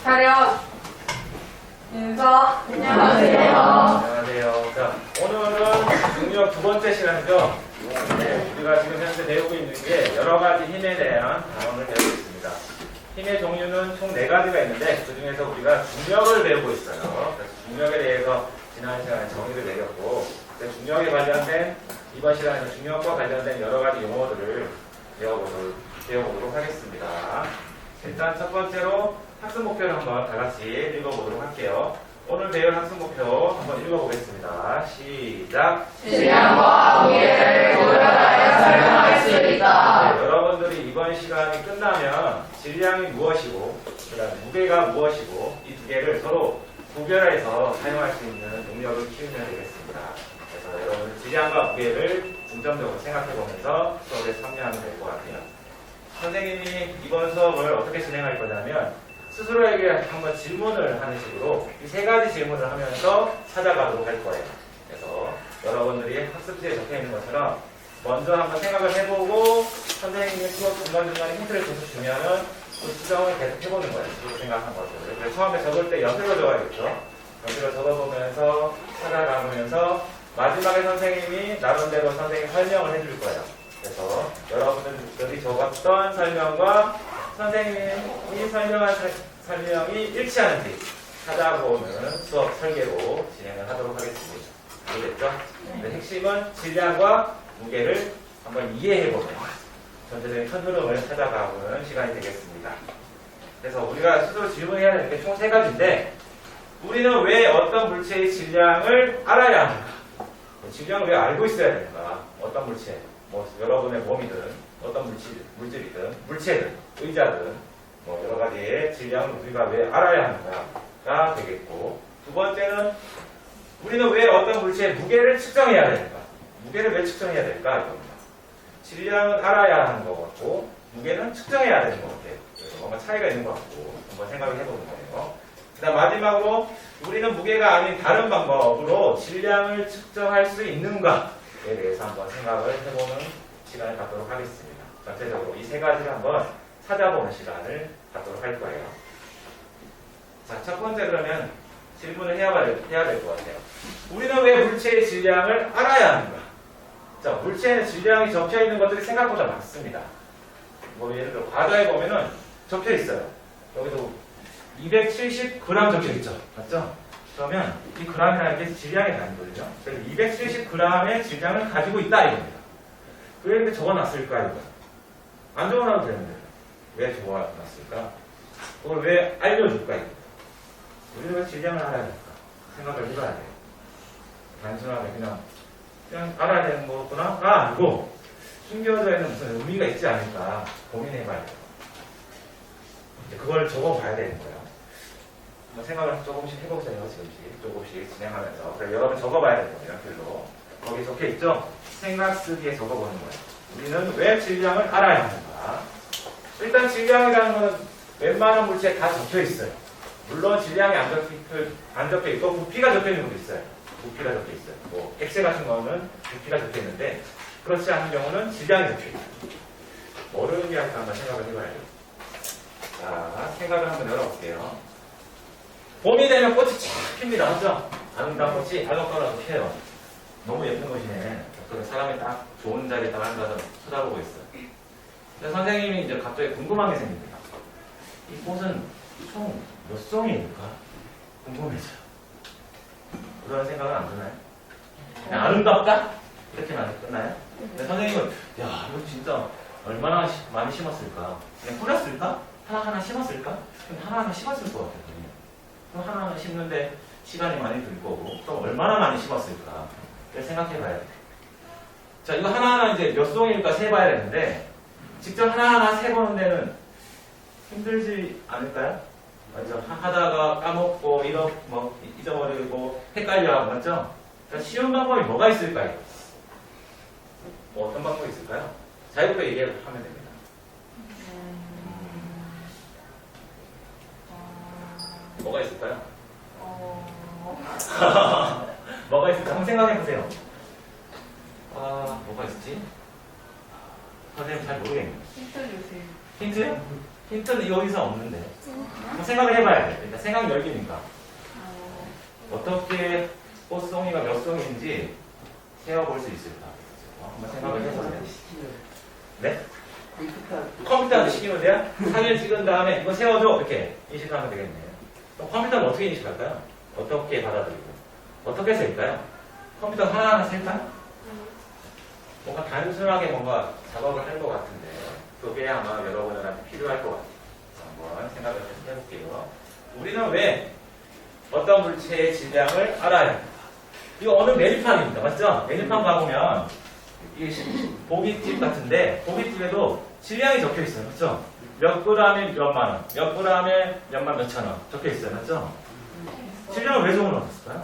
차렷. 인사. 안녕하세요. 안녕하세요. 자, 오늘은 중력 두 번째 시간이죠. 네, 우리가 지금 현재 배우고 있는 게 여러 가지 힘에 대한 단원을 배우고 있습니다. 힘의 종류는 총 4가지가 있는데 그 중에서 우리가 중력을 배우고 있어요. 그래서 중력에 대해서 지난 시간에 정의를 내렸고 중력에 관련된 이번 시간에는 중력과 관련된 여러 가지 용어들을 배워보도록 하겠습니다. 일단 첫 번째로 학습 목표를 한번 다 같이 읽어보도록 할게요. 오늘 배울 학습 목표 한번 읽어보겠습니다. 시작! 질량과 무게를 구별하여 설명할 수 있다. 네, 여러분들이 이번 시간이 끝나면 질량이 무엇이고 그 다음에 무게가 무엇이고 이 두 개를 서로 구별해서 사용할 수 있는 능력을 키우면 되겠습니다. 그래서 여러분들 질량과 무게를 중점적으로 생각해보면서 수업에 참여하면 될 것 같아요. 선생님이 이번 수업을 어떻게 진행할 거냐면 스스로에게 한번 질문을 하는 식으로 이 3가지 질문을 하면서 찾아가도록 할 거예요. 그래서 여러분들이 학습지에 적혀 있는 것처럼 먼저 한번 생각을 해보고 선생님이 수업 중간중간에 힌트를 계속 주면은 그 수정을 계속 해보는 거예요. 그렇게 생각한 것들을. 그래서 처음에 적을 때 연필로 적어야겠죠. 연필로 적어보면서 찾아가면서 마지막에 선생님이 나름대로 선생님이 설명을 해줄 거예요. 그래서 여러분들이 적었던 설명과 선생님이 설명한 설명이 일치하는지 찾아보는 수업 설계로 진행을 하도록 하겠습니다. 이해됐죠? 네, 핵심은 질량과 무게를 한번 이해해보는 전체적인 큰 흐름을 찾아가보는 시간이 되겠습니다. 그래서 우리가 스스로 질문해야 되는 게 총 3가지인데 우리는 왜 어떤 물체의 질량을 알아야 하는가? 질량을 왜 알고 있어야 되는가? 어떤 물체, 뭐 여러분의 몸이든 어떤 물질이든 물체든 의자든 뭐 여러 가지의 질량을 우리가 왜 알아야 하는가가 되겠고 두 번째는 우리는 왜 어떤 물체의 무게를 측정해야 되는가? 무게를 왜 측정해야 될까? 이겁니다. 질량은 알아야 하는 것 같고 무게는 측정해야 되는 것 같아요. 그래서 뭔가 차이가 있는 것 같고 한번 생각을 해보는 거예요. 그 다음 마지막으로 우리는 무게가 아닌 다른 방법으로 질량을 측정할 수 있는가에 대해서 한번 생각을 해보는 시간을 갖도록 하겠습니다. 전체적으로 이 3가지를 한번 찾아보는 시간을 갖도록 할 거예요. 자, 첫 번째 그러면 질문을 해야 될 것 같아요. 우리는 왜 물체의 질량을 알아야 하는가? 자, 물체에는 질량이 적혀 있는 것들이 생각보다 많습니다. 뭐 예를 들어 과자에 보면은 적혀 있어요. 여기도 270g 적혀 있죠. 맞죠? 그러면 이 g이라는 게 질량의 단위거든요. 그래서 270g의 질량을 가지고 있다 이겁니다. 왜 이렇게 적어놨을까 이거? 안 적어놔도 되는데 왜 적어놨을까? 그걸 왜 알려줄까 이거? 우리는 왜 질량을 알아야 될까? 생각을 해봐야 돼요. 단순하게 그냥 알아야 되는 거구나가 아니고 숨겨져 있는 무슨 의미가 있지 않을까 고민해봐야 돼요. 이제 그걸 적어봐야 되는 거예요. 한번 생각을 조금씩 해보세요. 조금씩 진행하면서. 그래서 여러분 적어봐야 되는 거예요. 연필로. 거기 적혀 있죠? 생각 쓰기에 적어보는 거예요. 우리는 왜 질량을 알아야 하는가? 일단 질량이라는 건 웬만한 물체에 다 적혀 있어요. 물론 질량이 안 적혀 있고 부피가 적혀 있는 것도 있어요. 부피가 적혀 있어요. 뭐 엑셀 같은 거는 부피가 적혀 있는데 그렇지 않은 경우는 질량이 적혀 있어요. 뭐를 의미할까 한번 생각을 해봐야 돼요. 자, 생각을 한번 열어볼게요. 봄이 되면 꽃이 쫙 핍니다. 맞죠? 아름다운 꽃이 알록달록 피어요. 너무 예쁜 꽃이네. 그래서 사람이 딱 좋은 자리에 딱 앉아서 쳐다보고 있어요. 근데 선생님이 이제 갑자기 궁금한 게 생깁니다. 이 꽃은 총 몇 송이일까? 궁금해져요. 그런 생각은 안 드나요? 그냥 아름답다? 이렇게만 끝나요? 근데 선생님은 야 이거 진짜 얼마나 많이 심었을까? 그냥 뿌렸을까? 하나하나 심었을까? 그럼 하나하나 심었을 것 같아요. 그럼 하나하나 심는데 시간이 많이 들 거고 또 얼마나 많이 심었을까? 생각해봐야 돼요. 자, 이거 하나하나 이제 몇 송일까 세봐야 되는데 직접 하나하나 세보는 데는 힘들지 않을까요? 맞죠? 하다가 까먹고 잊어버리고 헷갈려 맞죠? 그러니까 쉬운 방법이 뭐가 있을까요? 뭐 어떤 방법이 있을까요? 자유롭게 얘기하면 됩니다. 뭐가 있을까요? 뭐가 있을까? 한번 생각해보세요. 뭐가 있었지? 선생님 잘 모르겠네요. 힌트 주세요. 힌트? 힌트는 여기서 없는데. 한번 생각을 해봐야 돼. 일단 생각 열기니까. 어떻게 꽃송이가 몇 송이인지 세어볼 수 있을까? 한번 생각을 해보세요. 네? 컴퓨터한테 시키면 돼요? 사진 찍은 다음에 이거 세워줘. 이렇게 인식하면 되겠네요. 그럼 컴퓨터는 어떻게 인식할까요? 어떻게 받아들이고? 어떻게 셀까요? 컴퓨터 하나하나 셀까요? 뭔가 단순하게 뭔가 작업을 할 것 같은데 그게 아마 여러분들한테 필요할 것 같아요. 한번 생각을 해볼게요. 우리는 왜 어떤 물체의 질량을 알아야 합니다. 이거 어느 메뉴판입니다. 맞죠? 메뉴판 가보면 이게 고깃집 같은데 고깃집에도 질량이 적혀 있어요. 맞죠? 몇 그램에 몇만 원, 몇 그램에 몇만 몇천 원 적혀 있어요. 맞죠? 질량을 왜 적어놨을까요?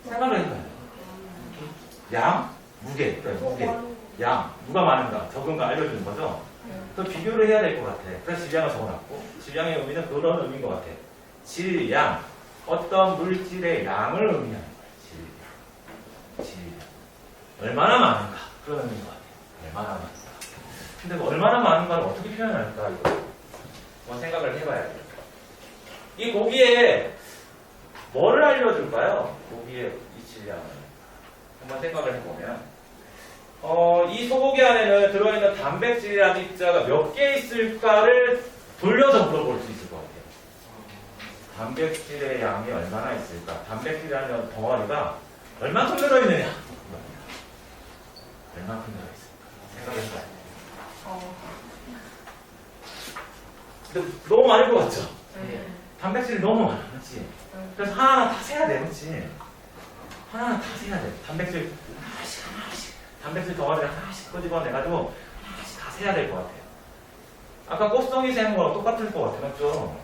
생각을 해봐요. 양, 무게, 무게, 양, 누가 많은가, 적은가 알려주는 거죠? 또 비교를 해야 될 것 같아. 그래서 질량을 적어놨고, 질량의 의미는 그런 의미인 것 같아. 질량, 어떤 물질의 양을 의미하는 거야. 질량. 얼마나 많은가, 그런 의미인 것 같아. 얼마나 많은가. 근데 그 얼마나 많은가를 어떻게 표현할까, 이거. 한번 생각을 해봐야 돼요. 이 고기에 뭐를 알려줄까요? 고기의 이 질량을. 한번 생각을 해보면, 이 소고기 안에는 들어있는 단백질이라는 입자가 몇 개 있을까를 돌려서 물어볼 수 있을 것 같아요. 단백질의 양이 얼마나 있을까? 단백질이라는 덩어리가 얼마큼 들어있느냐? 얼마큼 들어있을까? 생각해봐요. 근데 너무 많을 것 같죠? 단백질이 너무 많아, 그렇지? 그래서 하나하나 다 세야 돼, 그렇지? 하나하나 다 세야 돼. 단백질 하나씩 단백질 덩어리를 하나씩 끄집어내가지고 하나씩 다 세야 될 것 같아요. 아까 꽃송이 세는 거랑 똑같을 것 같아, 맞죠?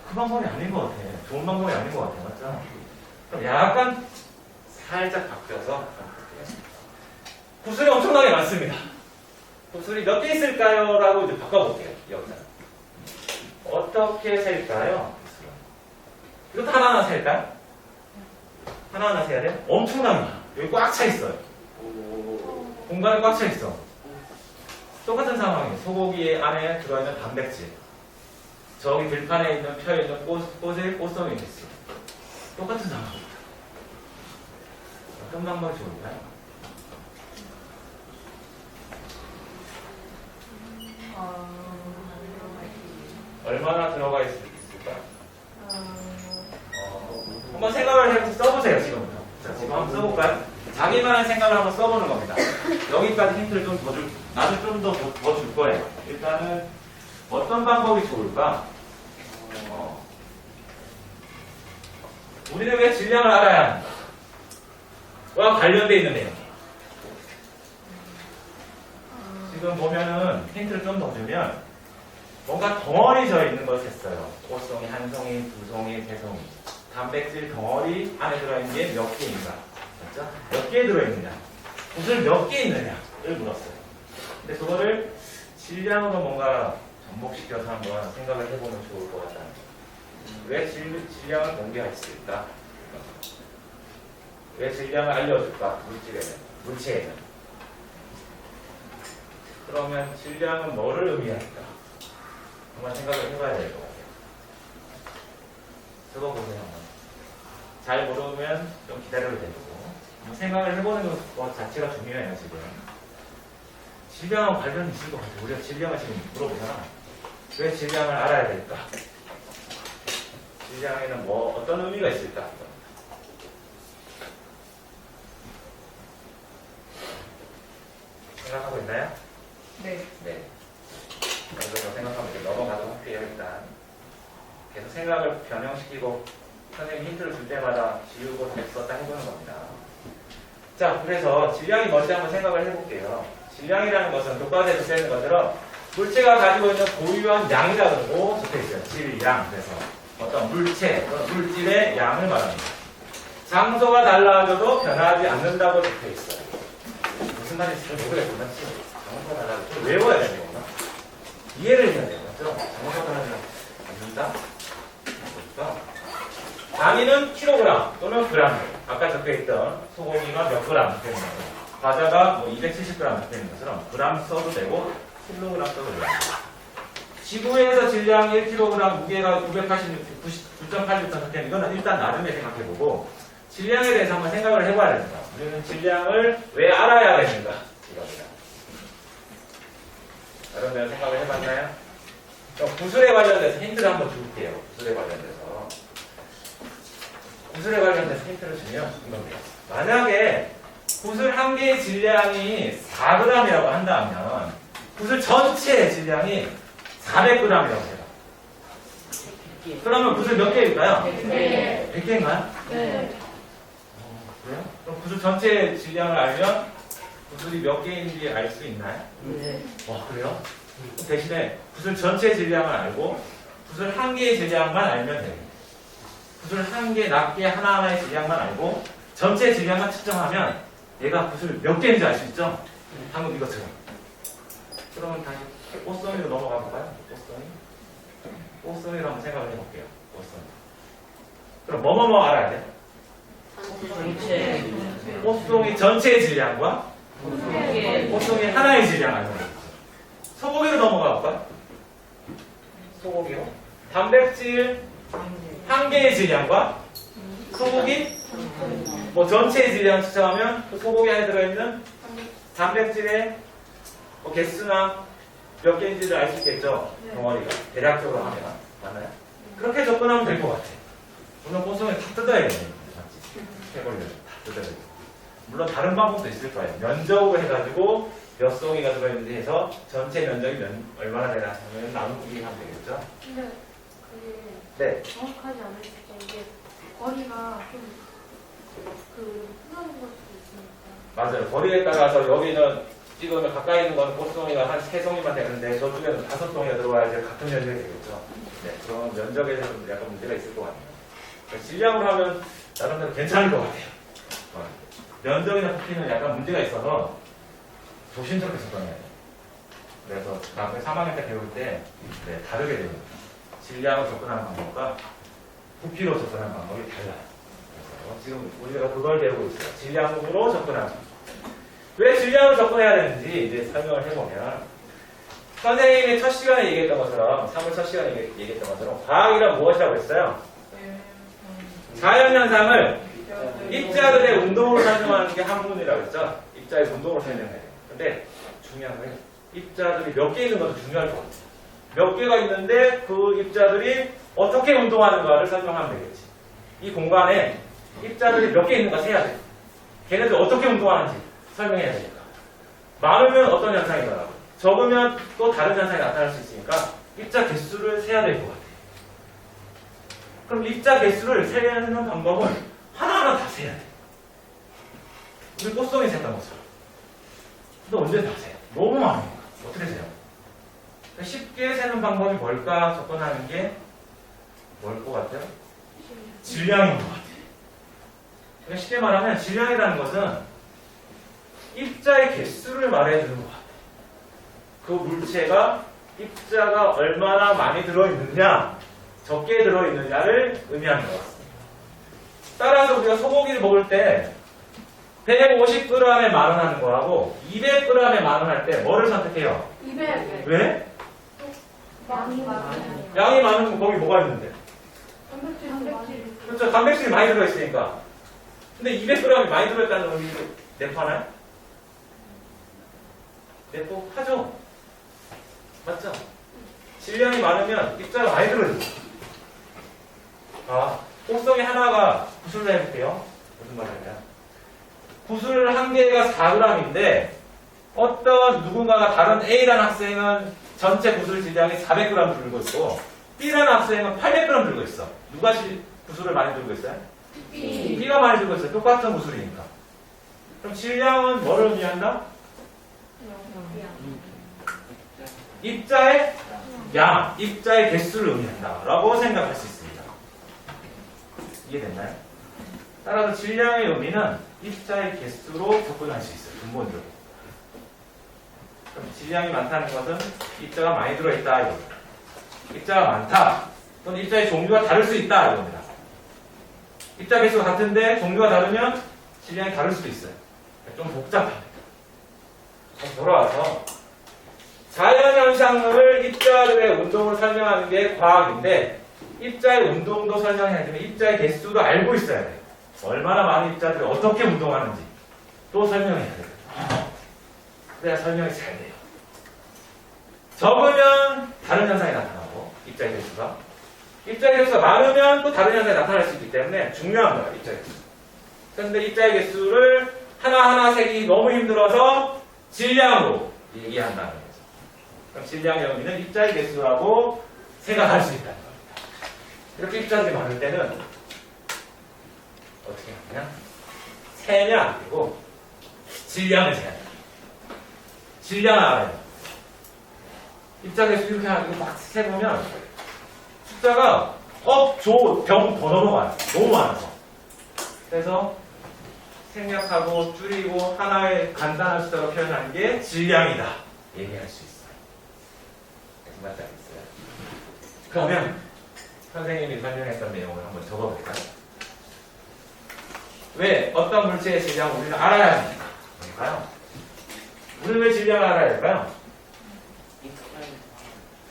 그 방법이 아닌 것 같아. 좋은 방법이 아닌 것 같아, 맞죠? 그럼 약간 살짝 바뀌어서 구슬이 엄청나게 많습니다. 구슬이 몇 개 있을까요? 라고 이제 바꿔볼게요, 여기서. 어떻게 셀까요? 이것도 하나하나 셀까요? 하나하나 세야 돼요? 엄청나게 많아. 여기 꽉 차 있어요. 공간이 꽉 차 있어. 똑같은 상황이에요. 소고기 안에 들어있는 단백질. 저기 들판에 있는 펴에 있는 꽃의 꽃송이 있어요. 똑같은 상황입니다. 어떤 방법이 좋을까요? 얼마나 들어가 있을까? 한번 생각을 해서 써보세요, 지금부터. 자, 지금 한번 써볼까요? 자기만의 생각을 한번 써보는 겁니다. 여기까지 힌트를 좀 더 나도 좀 더 줄 거예요. 일단은 어떤 방법이 좋을까? 우리는 왜 질량을 알아야 합니까? 와 관련되어 있는 내용. 지금 보면은 힌트를 좀 더 주면 뭔가 덩어리져 있는 것을 했어요. 꽃송이, 한 송이, 두 송이, 세 송이. 단백질 덩어리 안에 들어있는 게 몇 개인가? 맞죠? 몇 개 들어있느냐? 무슨 몇 개 있느냐를 물었어요. 근데 그거를 질량으로 뭔가 접목시켜서 한번 생각을 해보면 좋을 것 같다. 왜 질량을 공개했을까? 왜 질량을 알려줄까? 물체에는. 그러면 질량은 뭐를 의미할까? 한번 생각을 해봐야 될 것 같아요. 적어보세요. 한번. 잘 모르면 좀 기다려도 되고 생각을 해보는 것 자체가 중요해요. 지금 질량과 관련이 있을 것 같아요. 우리가 질량을 지금 물어보잖아. 왜 질량을 알아야 될까? 질량에는 뭐 어떤 의미가 있을까? 생각하고 있나요? 네. 네. 그래서 생각하면 이제 넘어가도록 할게요. 일단 계속 생각을 변형시키고 선생님이 힌트를 줄 때마다 지우고 다시 썼다 해보는 겁니다. 자, 그래서 질량이 뭔지 한번 생각을 해볼게요. 질량이라는 것은 교과서에서 쓰는 것처럼 물체가 가지고 있는 고유한 양이라고 적혀있어요. 질량. 그래서 어떤 물체, 물질의 양을 말합니다. 장소가 달라져도 변하지 않는다고 적혀있어요. 무슨 말인지 잘 모르겠구나. 장소가 달라져도 좀 외워야 되는 거구나. 이해를 해야 돼요. 맞죠? 장소가 달라져도 않는다? 그렇죠? 단위는 킬로그램 또는 그램. 아까 적혀있던 소고기가 몇 그램 적혀있는 거죠. 과자가 뭐 270g 적혀있는 것처럼 그램 써도 되고 킬로그램 써도 되고 지구에서 질량 1kg, 무게가 989.8N일 이거는 일단 나름의 생각해보고 질량에 대해서 한번 생각을 해봐야 됩니다. 우리는 질량을 왜 알아야 되는가? 이겁니다. 여러분 생각을 해봤나요? 구슬에 관련돼서 힌트를 한번 줄게요. 구슬에 관련돼서. 구슬에 관련돼서 힌트를 주면 이겁니다. 만약에 구슬 한 개의 질량이 4g이라고 한다면 구슬 전체의 질량이 400g이라고 해요. 그러면 구슬 몇 개일까요? 100개인가요? 네. 그래요? 그럼 구슬 전체의 질량을 알면 구슬이 몇 개인지 알 수 있나요? 네. 와, 그래요? 대신에 구슬 전체 질량을 알고 구슬 한 개의 질량만 알면 돼요. 구슬 한 개, 낱개 하나하나의 질량만 알고 전체 질량만 측정하면 얘가 구슬 몇 개인지 알 수 있죠? 방금 이것처럼. 그러면 다시 꽃송이로 넘어가 볼까요? 꽃송이로 한번 생각을 해볼게요. 꽃송이. 그럼 뭐뭐뭐 알아야 돼? 전체. 꽃송이 전체의 질량과 꽃송이 하나의 질량 알고 있어요. 소고기로 넘어가 볼까요? 소고기로. 단백질 한 개의 질량과 소고기 뭐 전체의 질량 측정하면 그 소고기 안에 들어있는 단백질의 뭐 개수나 몇 개인지를 알 수 있겠죠? 덩어리가 대략적으로 하면 맞나요? 그렇게 접근하면 될 것 같아요. 물론 꽃송이 다 뜯어야겠네요. 해보려면 다 뜯어야겠죠. 물론 다른 방법도 있을 거예요. 면적으로 해가지고 몇 송이가 들어있는지 해서 전체 면적이 얼마나 되나 하면 나누기 하면 되겠죠? 근데 그게 네. 정확하지 않을 수 있고 이게 거리가 좀 흘러는 걸 수도 있으니까. 맞아요. 거리에 따라서 여기는 찍으면 가까이 있는 거는 꽃송이가 한 3송이만 되는데 저쪽에는 5송이가 들어와야지 같은 면적이 되겠죠. 네. 그럼 면적에 대해서 약간 문제가 있을 것 같아요. 그러니까 질량으로 하면 나름대로 괜찮을 것 같아요. 면적이나 부피는 약간 문제가 있어서 조심스럽게 접근해야 돼요. 그래서 나중에 3학년 때 배울 때 네, 다르게 됩니다. 질량으로 접근하는 방법과 부피로 접근하는 방법이 달라요. 그래서 지금 우리가 그걸 배우고 있어요. 질량으로 접근하는. 왜 질량으로 접근해야 되는지 이제 설명을 해보면 선생님이 첫 시간에 얘기했던 것처럼 3월 첫 시간에 얘기했던 것처럼 과학이란 무엇이라고 했어요? 자연현상을 입자들의 운동으로 설명하는 게 학문이라고 했죠. 입자의 운동으로 설명해요. 근데 중요한 건 입자들이 몇 개 있는 것도 중요할 것 같아요. 몇 개가 있는데 그 입자들이 어떻게 운동하는가를 설명하면 되겠지. 이 공간에 입자들이 몇 개 있는가 세야 돼. 걔네들 어떻게 운동하는지 설명해야 되니까. 많으면 어떤 현상이 일어나고 적으면 또 다른 현상이 나타날 수 있으니까 입자 개수를 세야 될 것 같아요. 그럼 입자 개수를 세는 방법은 하나하나 다 세야 돼. 우리 꽃송이 셌던 것처럼. 근데 언제 다 세요? 너무 많으니까. 어떻게 세요? 쉽게 세는 방법이 뭘까 접근하는 게 뭘 것 같아요? 질량인 것 같아요. 그러니까 쉽게 말하면 질량이라는 것은 입자의 개수를 말해주는 것 같아요. 그 물체가 입자가 얼마나 많이 들어있느냐, 적게 들어있느냐를 의미하는 것 같습니다. 따라서 우리가 소고기를 먹을 때 150g에 만원 하는 거하고 200g에 만원 할 때 뭐를 선택해요? 200. 왜? 양이 많아요. 양이 많으면 거기 뭐가 있는데? 단백질. 그렇죠. 단백질이 많이 들어있으니까. 근데 200g이 많이 들어있다는 의미로 내포하나요? 내포하죠. 맞죠? 질량이 많으면 입자가 많이 들어있어요. 아, 꽃송이 하나가 구슬로 해볼게요. 무슨 말이냐. 구슬 한 개가 4g인데 어떤 누군가가 다른 A라는 학생은 전체 구슬 질량이 400g 들고 있고 B라는 학생은 800g 들고 있어. 누가 구슬을 많이 들고 있어요? B가 많이 들고 있어요. 똑같은 구슬이니까. 그럼 질량은 뭐를 의미한다? 입자의 양, 입자의 개수를 의미한다 라고 생각할 수 있습니다. 이해됐나요? 따라서 질량의 의미는 입자의 개수로 접근할 수 있어요. 근본적으로. 그럼 질량이 많다는 것은 입자가 많이 들어있다 이겁니다. 입자가 많다 또는 입자의 종류가 다를 수 있다 이겁니다. 입자 개수가 같은데 종류가 다르면 질량이 다를 수도 있어요. 좀 복잡합니다. 그럼 돌아와서 자연현상을 입자들의 운동을 설명하는 게 과학인데 입자의 운동도 설명해야 되면 입자의 개수도 알고 있어야 돼요. 얼마나 많은 입자들이 어떻게 운동하는지 또 설명해야 돼요. 그래야 설명이 잘 돼요. 적으면 다른 현상이 나타나고 입자의 개수가 많으면 또 다른 현상이 나타날 수 있기 때문에 중요한 거예요. 입자의 개수. 그런데 입자의 개수를 하나하나 세기 너무 힘들어서 질량으로 얘기한다는 거죠. 그럼 질량의 의미는 입자의 개수라고 생각할 수 있다는 겁니다. 이렇게 입자들이 많을 때는 어떻게 하냐? 세면 안 되고 질량을 세야 돼요. 질량을 알아요. 입자 개수 이렇게 하고 막 세보면 숫자가 병 더 넘어가요. 너무 많아서. 그래서 생략하고 줄이고 하나의 간단한 숫자로 표현하는 게 질량이다. 얘기할 수 있어요. 정말 잘 있어요. 그러면 선생님이 설명했던 내용을 한번 적어볼까요? 왜 어떤 물체의 질량을 우리는 알아야 합니까? 뭘까요? 우리는 왜 질량을 알아야 될까요?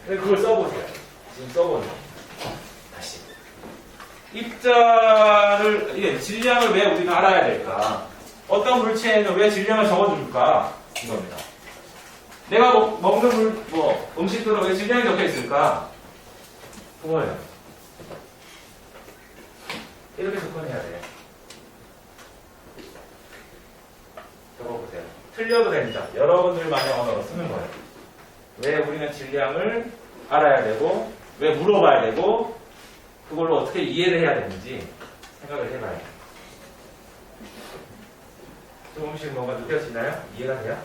그걸 써보세요. 지금 써보세요. 다시. 질량을 왜 우리가 알아야 될까? 어떤 물체에는 왜 질량을 적어줄까? 이겁니다. 내가 먹는 음식들은 왜 질량이 적혀 있을까? 그거예요. 이렇게 접근해야 돼요. 적어보세요. 틀려도 됩니다. 여러분들만의 언어로 쓰는 거예요. 왜 우리는 질량을 알아야 되고, 왜 물어봐야 되고, 그걸로 어떻게 이해를 해야 되는지 생각을 해봐야 돼요. 조금씩 뭔가 느껴지나요? 이해가 돼요?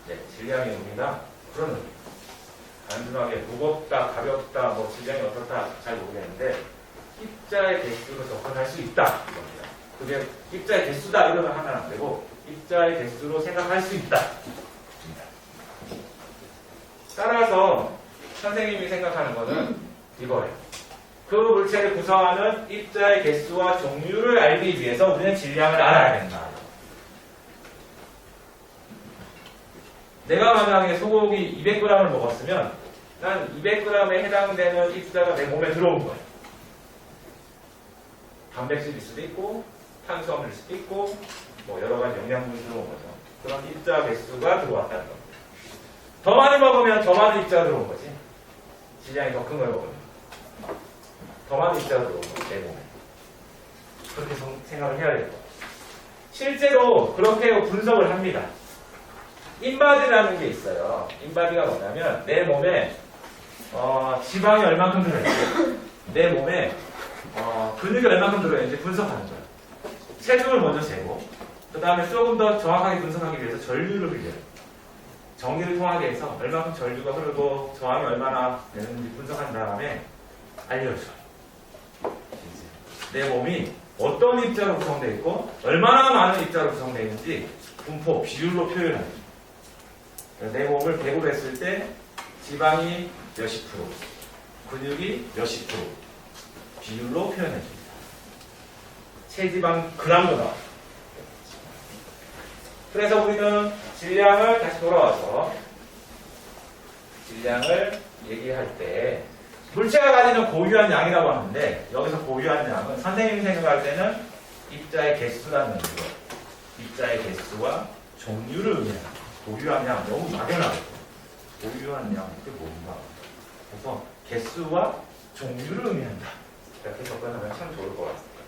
네, 질량의 의미가 그런 의미예요. 단순하게 무겁다, 가볍다, 질량이 어떻다 잘 모르겠는데 입자의 개수로 접근할 수 있다 이겁니다. 그게 입자의 개수다 이러면 하면 안 되고 입자의 개수로 생각할 수 있다. 따라서 선생님이 생각하는 것은 이거예요. 그 물체를 구성하는 입자의 개수와 종류를 알기 위해서 우리는 질량을 알아야 된다. 내가 만약에 소고기 200g을 먹었으면 난 200g에 해당되는 입자가 내 몸에 들어온 거예요. 단백질일 수도 있고 탄수화물일 수도 있고 여러 가지 영양분이 들어온 거죠. 그런 입자 개수가 들어왔다는 겁니다. 더 많이 먹으면 더 많은 입자가 들어온 거지. 질량이 더 큰 걸 먹으면 더 많은 입자가 들어온 거죠. 내 몸에. 그렇게 생각을 해야 될 거예요. 실제로 그렇게 분석을 합니다. 인바디라는 게 있어요. 인바디가 뭐냐면 내 몸에 지방이 얼만큼 들어있는지 내 몸에 근육이 얼만큼 들어있는지 분석하는 거예요. 체중을 먼저 재고 그 다음에 조금 더 정확하게 분석하기 위해서 전류를 흘려요. 전기를 통하게 해서 얼만큼 전류가 흐르고 저항이 얼마나 되는지 분석한 다음에 알려줘요. 내 몸이 어떤 입자로 구성되어 있고 얼마나 많은 입자로 구성되어 있는지 분포, 비율로 표현해요. 내 몸을 100으로 했을 때 지방이 몇십 프로, 근육이 몇십 프로 비율로 표현해줍니다. 체지방 g도 나와요. 그래서 우리는 질량을 다시 돌아와서 질량을 얘기할 때 물체가 가지는 고유한 양이라고 하는데 여기서 고유한 양은 선생님이 생각할 때는 입자의 개수라는 의미로 입자의 개수와 종류를 의미합니다. 고유한 양 너무 막연하거든요. 고유한 양 이게 뭔가? 그래서 개수와 종류를 의미한다. 이렇게 접근하면 참 좋을 것 같습니다.